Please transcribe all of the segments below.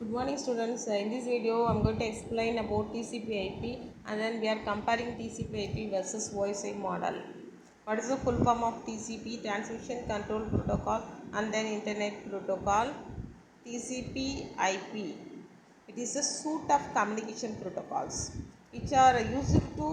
Good morning students. In this video I am going to explain about TCP/IP and then we are comparing TCP/IP versus voice model. What is the full form of TCP? Transmission Control Protocol and then Internet Protocol. TCP/IP. It is a suite of communication protocols which are used to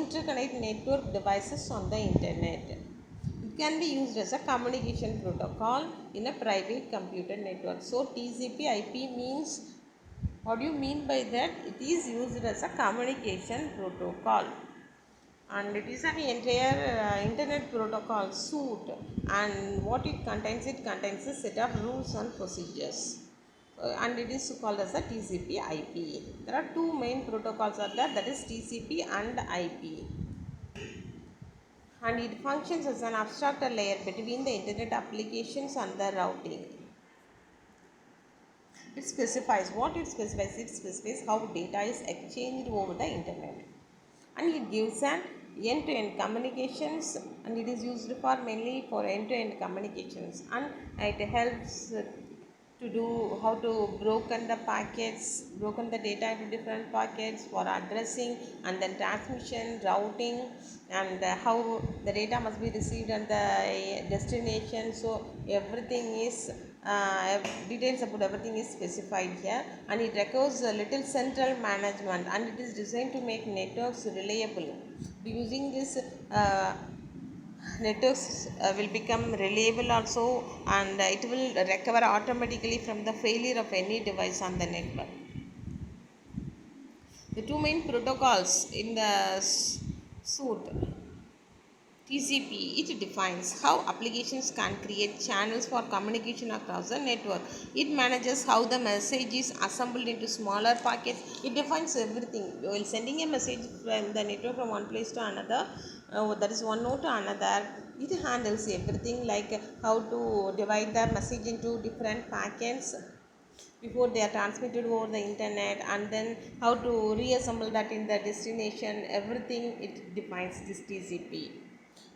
interconnect network devices on the internet. It can be used as a communication protocol in a private computer network. So TCP/IP means, what do you mean by that? It is used as a communication protocol and it is an entire internet protocol suite, and what it contains a set of rules and procedures, and it is called as a TCP/IP. There are two main protocols are there, that is TCP and IP, and it functions as an abstract layer between the internet applications and the routing. It specifies how data is exchanged over the internet, and it gives an end-to-end communications, and it is used for mainly for end-to-end communications, and it helps to do how to broken the data into different packets for addressing and then transmission, routing, and how the data must be received at the destination. So everything is details about everything is specified here, and it requires a little central management, and it is designed to make networks reliable. Using this networks will become reliable also, and it will recover automatically from the failure of any device on the network. The two main protocols in the suite TCP, it defines how applications can create channels for communication across the network. It manages how the message is assembled into smaller packets. It defines everything. While sending a message from the network from one place to another, that is one node to another, it handles everything, like how to divide the message into different packets before they are transmitted over the internet, and then how to reassemble that in the destination. Everything it defines this TCP,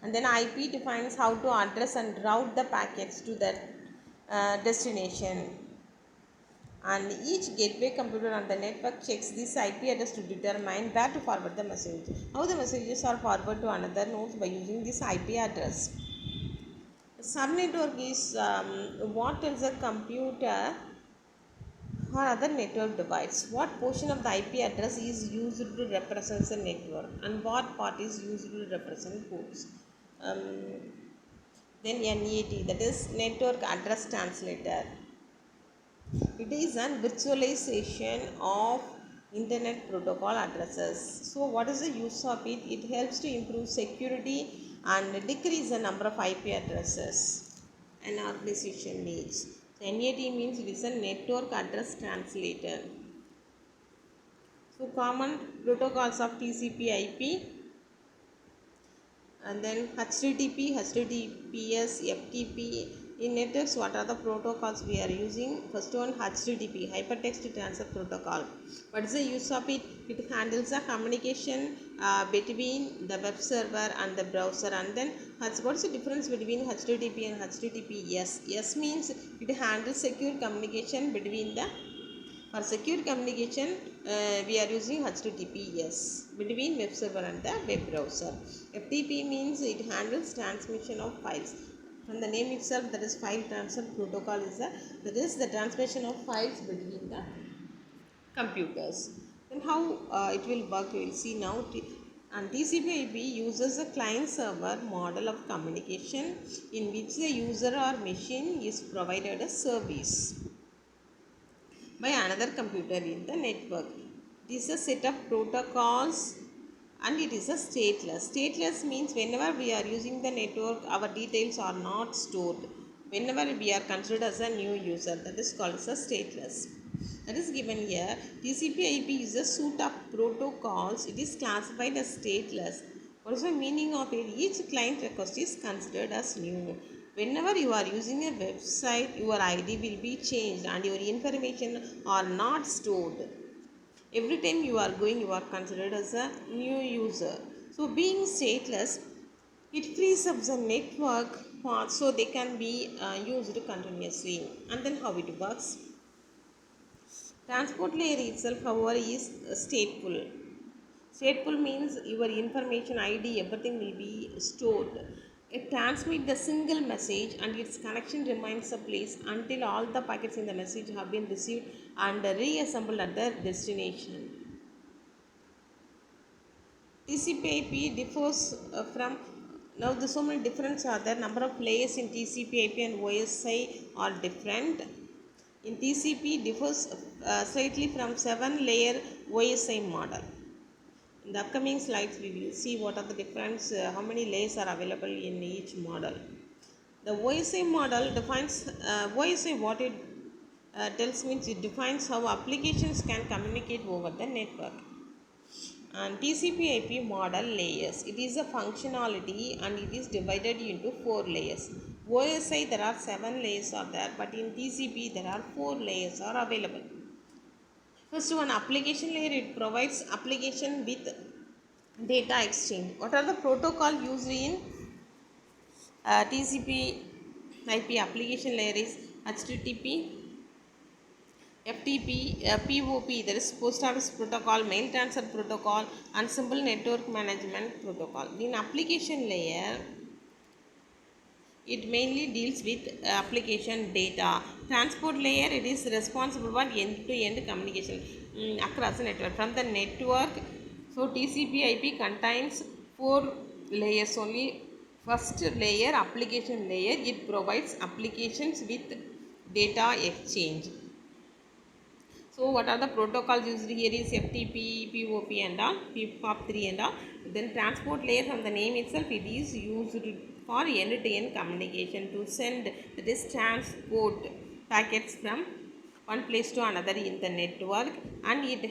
and then IP defines how to address and route the packets to the destination, and each gateway computer on the network checks this IP address to determine where to forward the message. How the messages are forwarded to another nodes by using this IP address. Subnetwork is what tells a computer or other network device what portion of the IP address is used to represent the network and what part is used to represent ports. Then NAT, that is Network Address Translator. It is a virtualization of internet protocol addresses. So what is the use of it? It helps to improve security and decrease the number of IP addresses an organization needs. So NAT means it is a Network Address Translator. So common protocols of TCP/IP, and then HTTP, HTTPS, FTP. In networks, what are the protocols we are using? First one, HTTP, Hypertext Transfer Protocol. What is the use of it? It handles the communication between the web server and the browser. And then what is the difference between HTTP and HTTPS? S means it handles secure communication between the, for secure communication, we are using HTTPS between web server and the web browser. FTP means it handles transmission of files. From the name itself, that is file transfer protocol is that is the transmission of files between the computers. Then how it will work, we will see now. And TCP/IP uses a client-server model of communication in which the user or machine is provided a service by another computer in the network. It is a set of protocols and it is a stateless. Stateless means whenever we are using the network, our details are not stored. Whenever we are considered as a new user, that is called as a stateless. That is given here. TCP/IP is a suite of protocols. It is classified as stateless. What is the meaning of it? Each client request is considered as new. Whenever you are using a website, your ID will be changed and your information are not stored. Every time you are going, you are considered as a new user. So being stateless, it frees up the network so they can be used continuously. And then how it works? Transport layer itself, however, is stateful. Stateful means your information, ID, everything will be stored. It transmits the single message and its connection remains a place until all the packets in the message have been received and reassembled at their destination. TCP/IP differs from now. The so many differences are there. Number of layers in TCP/IP and OSI are different. In TCP differs slightly from 7-layer OSI model. In the upcoming slides, we will see what are the difference, how many layers are available in each model. The OSI model defines OSI what it tells means it defines how applications can communicate over the network. And TCP/IP model layers. It is a functionality and it is divided into 4 layers. OSI there are 7 layers are there, but in TCP there are 4 layers are available. First one, application layer. It provides application with data exchange. What are the protocol used in TCP/IP application layer is HTTP, FTP, POP, that is post office protocol, mail transfer protocol, and simple network management protocol. In application layer, it mainly deals with application data. Transport layer, it is responsible for end-to-end communication across the network. From the network, so TCP/IP contains 4 layers only. First layer, application layer, it provides applications with data exchange. So what are the protocols used here is FTP, POP and all, POP3 and all. Then transport layer, from the name itself, it is used for end-to-end communication to send, that is transport packets from one place to another in the network, and it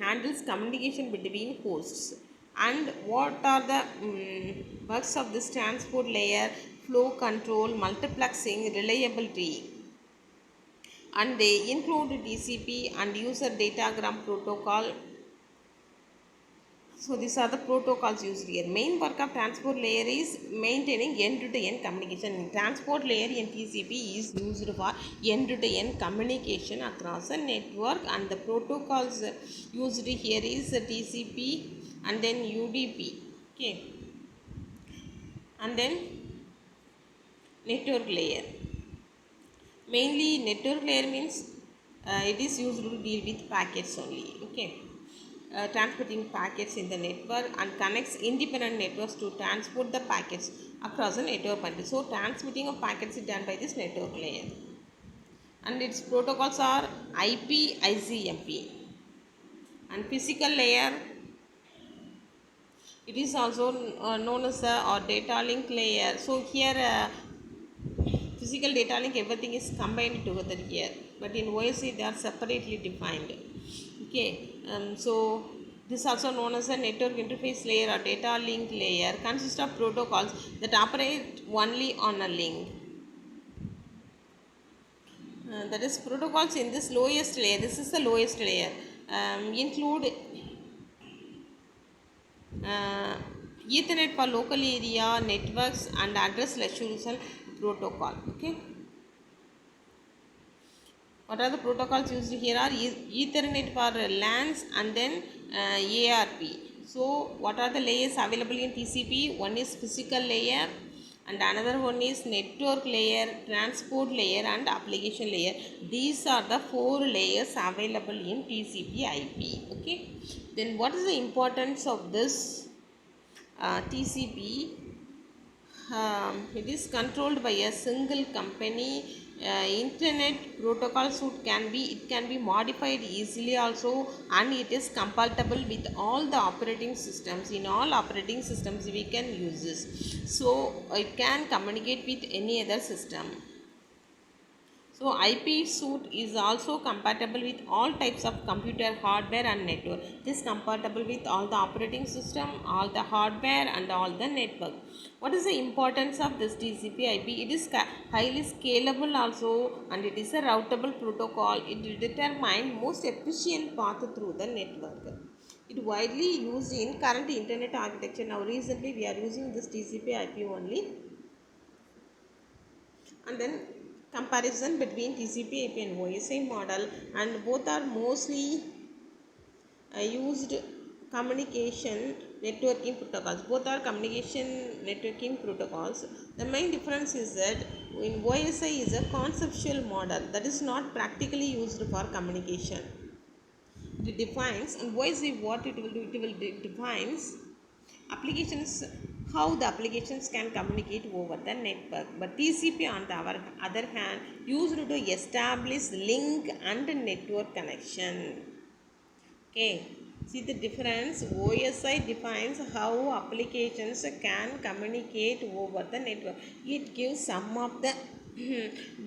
handles communication between hosts. And what are the works of this transport layer? Flow control, multiplexing, reliability, and they include TCP and user datagram protocol. So these are the protocols used here. Main work of transport layer is maintaining end-to-end communication. Transport layer in TCP is used for end-to-end communication across a network, and the protocols used here is TCP and then UDP. Okay, and then network layer. Mainly network layer means it is used to deal with packets only. Okay, transporting packets in the network and connects independent networks to transport the packets across the network bundle. So transmitting of packets is done by this network layer, and its protocols are IP, ICMP. And physical layer, it is also known as the or data link layer. So here physical data link, everything is combined together here, but in OSI they are separately defined. Okay, so this also known as a network interface layer or data link layer, consists of protocols that operate only on a link. That is protocols in this lowest layer, this is the lowest layer, include uh, Ethernet for local area networks and address resolution protocol. Okay, what are the protocols used here are Ethernet for LANs and then ARP. So what are the layers available in TCP? One is physical layer and another one is network layer, transport layer and application layer. These are the 4 layers available in TCP IP. Okay, then what is the importance of this TCP? It is controlled by a single company. Internet protocol suite can be modified easily also, and it is compatible with all the operating systems. In all operating systems we can use this, so it can communicate with any other system. So IP suite is also compatible with all types of computer hardware and network. It is compatible with all the operating system, all the hardware and all the network. What is the importance of this TCP IP? It is highly scalable also, and it is a routable protocol. It will determine most efficient path through the network. It widely used in current internet architecture. Now recently we are using this TCP IP only. And then comparison between TCP/IP and OSI model, and both are mostly used communication networking protocols. Both are communication networking protocols. The main difference is that in OSI is a conceptual model that is not practically used for communication. It defines, and OSI what it will do, defines applications, how the applications can communicate over the network. But TCP on the other hand used to establish link and network connection. Okay, see the difference. OSI defines how applications can communicate over the network. It gives some of the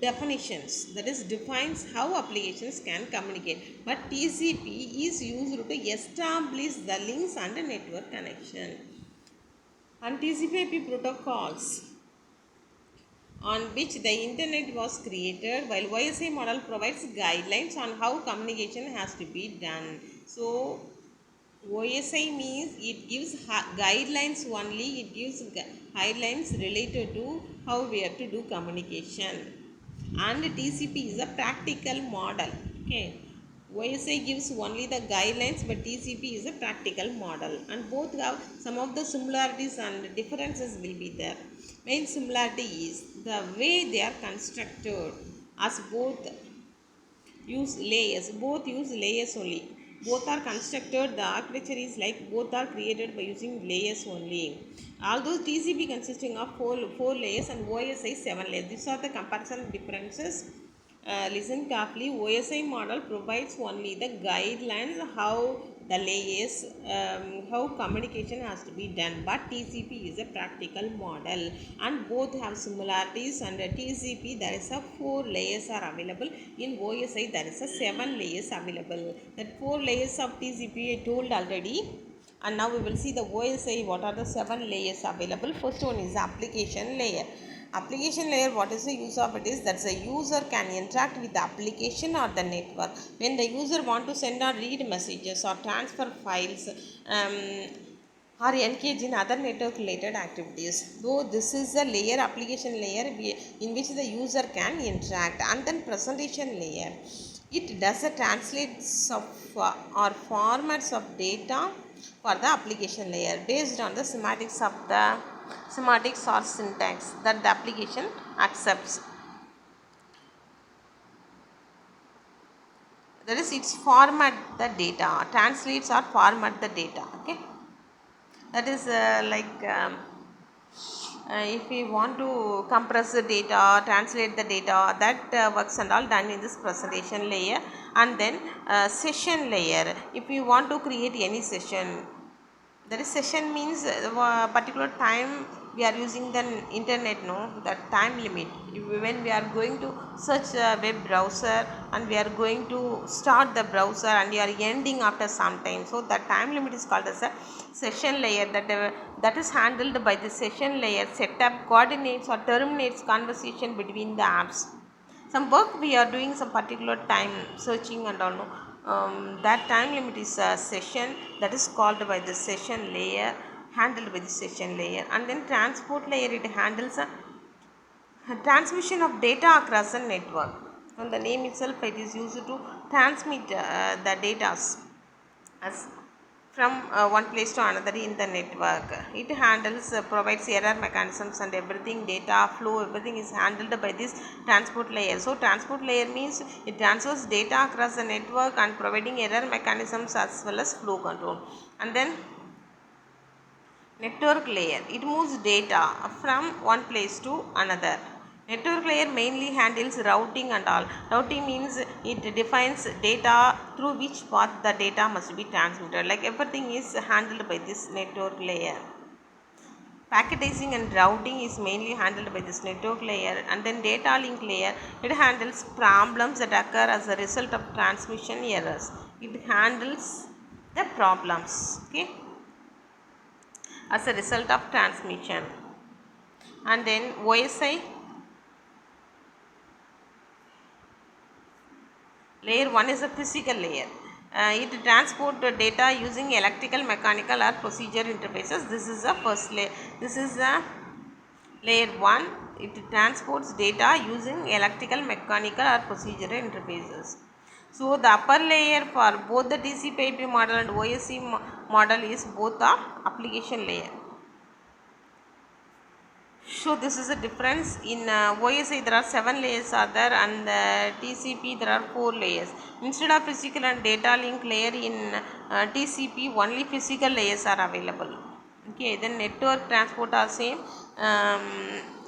definitions, that is defines how applications can communicate. But TCP is used to establish the links and the network connection. And TCP/IP protocols on which the internet was created, while OSI model provides guidelines on how communication has to be done. So OSI means it gives guidelines only, it gives guidelines related to how we have to do communication. And TCP is a practical model. Okay, OSI gives only the guidelines, but TCP is a practical model, and both have some of the similarities and differences will be there. Main similarity is the way they are constructed, as both use layers, only. Both are constructed, the architecture is like both are created by using layers only. Although TCP consisting of four layers and OSI 7 layers. These are the comparison differences. Listen carefully. OSI model provides only the guidelines how the layers, how communication has to be done, but TCP is a practical model, and both have similarities. Under TCP there is a 4 layers are available, in OSI there is a 7 layers available. That 4 layers of TCP I told already, and now we will see the OSI what are the 7 layers available. First one is application layer. Application layer, what is the use of it is that the user can interact with the application or the network when the user want to send or read messages or transfer files, or engage in other network related activities. Though this is a layer, application layer, in which the user can interact. And then presentation layer, it does a translates of or formats of data for the application layer based on the semantics or syntax that the application accepts. That is, it's format the data, translates or format the data. Okay, that is if we want to compress the data, translate the data, that works and all done in this presentation layer. And then session layer, if we want to create any session, that is session means particular time we are using the internet, no, that time limit. When we are going to search a web browser and we are going to start the browser and we are ending after some time, so that time limit is called as a session layer. That is handled by the session layer. Setup, coordinates or terminates conversation between the apps. Some work we are doing some particular time searching and all, no, that time limit is a session, that is called by the session layer, handled by the session layer. And then transport layer, it handles a transmission of data across a network. And the name itself, it is used to transmit the data as from one place to another in the network. It handles, provides error mechanisms and everything, data flow, everything is handled by this transport layer. So transport layer means it transfers data across the network and providing error mechanisms as well as flow control. And then network layer, it moves data from one place to another. Network layer mainly handles routing and all. Routing means it defines data through which path the data must be transmitted. Like everything is handled by this network layer. Packetizing and routing is mainly handled by this network layer. And then data link layer, it handles problems that occur as a result of transmission errors. It handles the problems, okay, as a result of transmission. And then OSI layer 1 is a physical layer. It transports the data using electrical, mechanical or procedure interfaces. This is the first layer. This is the layer 1. It transports data using electrical, mechanical or procedural interfaces. So the upper layer for both the TCP/IP model and OSI model is both the application layer. So this is a difference. In OSI there are 7 layers are there, and TCP there are 4 layers. Instead of physical and data link layer in TCP, only physical layers are available. Okay, then network transport are same.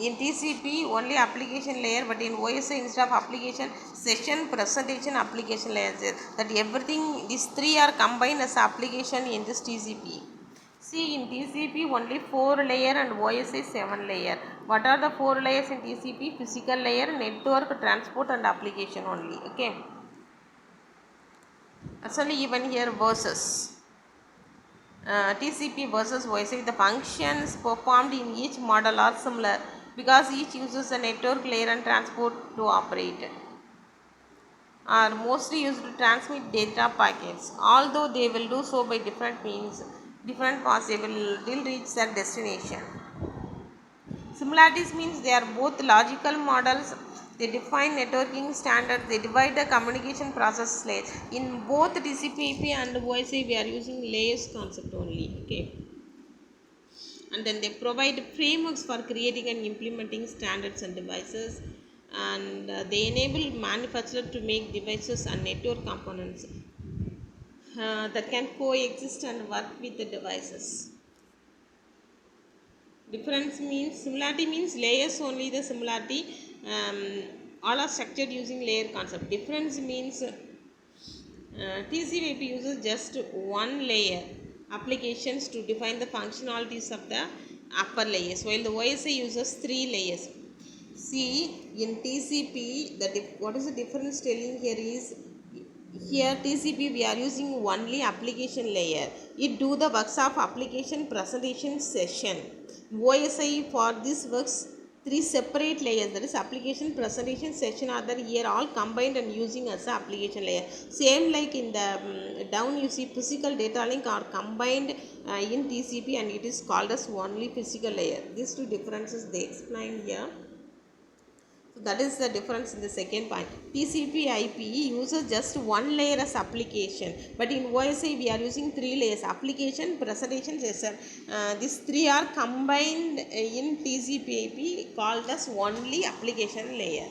In TCP only application layer, but in OSI instead of application, session, presentation, application layers, that everything, these 3 are combined as application in this TCP. See, in TCP only 4 layer and OSI 7 layer. What are the 4 layers in TCP? Physical layer, network, transport and application only. Okay. Actually even here versus TCP versus OSI, the functions performed in each model are similar because each uses a network layer and transport to operate, are mostly used to transmit data packets. Although they will do so by different means, different paths, they will still reach their destination. Similarities means they are both logical models. They define networking standards. They divide the communication process layers. In both TCP/IP and OSI, we are using layers concept only. Okay. And then they provide frameworks for creating and implementing standards and devices. And they enable manufacturers to make devices and network components that can coexist and work with the devices. Difference means, similarity means layers only the similarity, all are structured using layer concept. Difference means TCP/IP uses just one layer applications to define the functionalities of the upper layers, while the OSI uses 3 layers. See, in TCP, what is the difference telling here is, here TCP we are using only application layer. It do the works of application presentation session. OSI for this works 3 separate layers, that is application presentation session are there, here all combined and using as a application layer. Same like in the down you see physical data link are combined in TCP, and it is called as only physical layer. These two differences they explain here. So that is the difference in the second point. TCP/IP uses just one layer as application, but in OSI we are using 3 layers: application, presentation, session. These 3 are combined in TCP/IP called as only application layer.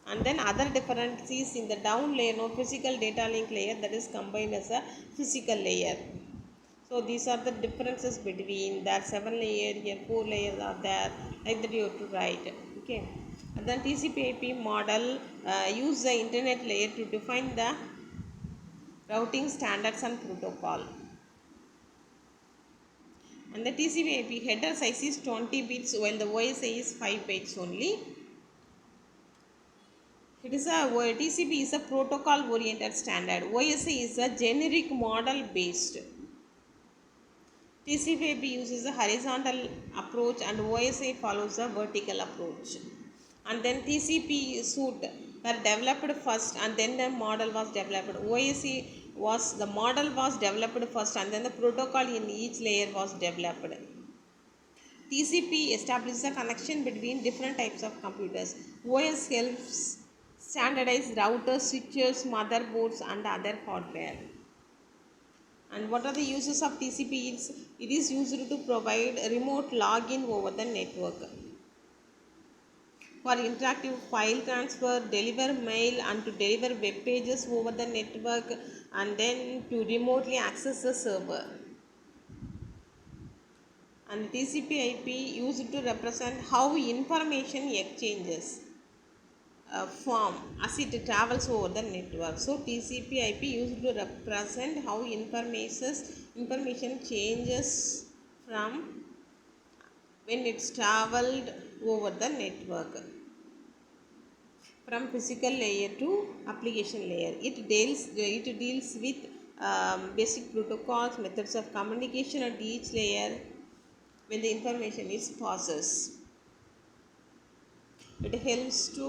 And then other difference is in the down layer, no physical data link layer, that is combined as a physical layer. So these are the differences between that 7 layer, here 4 layers are there, like that you have to write. Okay. And then TCP/IP model use the internet layer to define the routing standards and protocol. And the TCP/IP header size is 20 bits, while the OSI is 5 bytes only. It is TCP is a protocol oriented standard. OSI is a generic model based. TCP/IP uses a horizontal approach and OSI follows a vertical approach. And then TCP suite were developed first, and then the model was developed. OSI was, the model was developed first, and then the protocol in each layer was developed. TCP establishes a connection between different types of computers. OS helps standardize routers, switches, motherboards and other hardware. And what are the uses of TCP? It is used to provide remote login over the network, for interactive file transfer, deliver mail and to deliver web pages over the network, and then to remotely access the server. And TCP/IP used to represent how information exchanges form as it travels over the network. So TCP/IP used to represent how information changes from when it's traveled over the network from physical layer to application layer. It deals with basic protocols, methods of communication at each layer when the information is processed. It helps to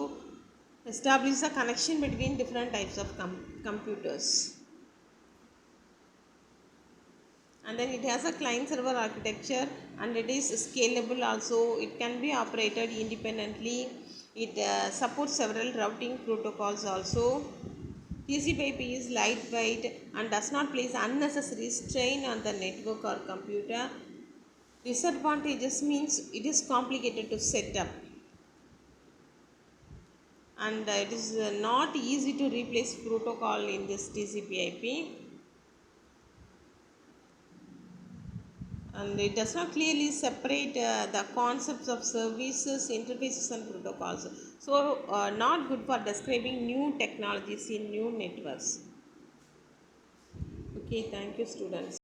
establish a connection between different types of computers. and then it has a client server architecture, and it is scalable also. It can be operated independently. It supports several routing protocols also. TCP/IP is lightweight and does not place unnecessary strain on the network or computer. Disadvantages means it is complicated to set up, and it is not easy to replace protocol in this TCP/IP, and it does not clearly separate the concepts of services, interfaces, and protocols. So not good for describing new technologies in new networks. Okay, thank you, students.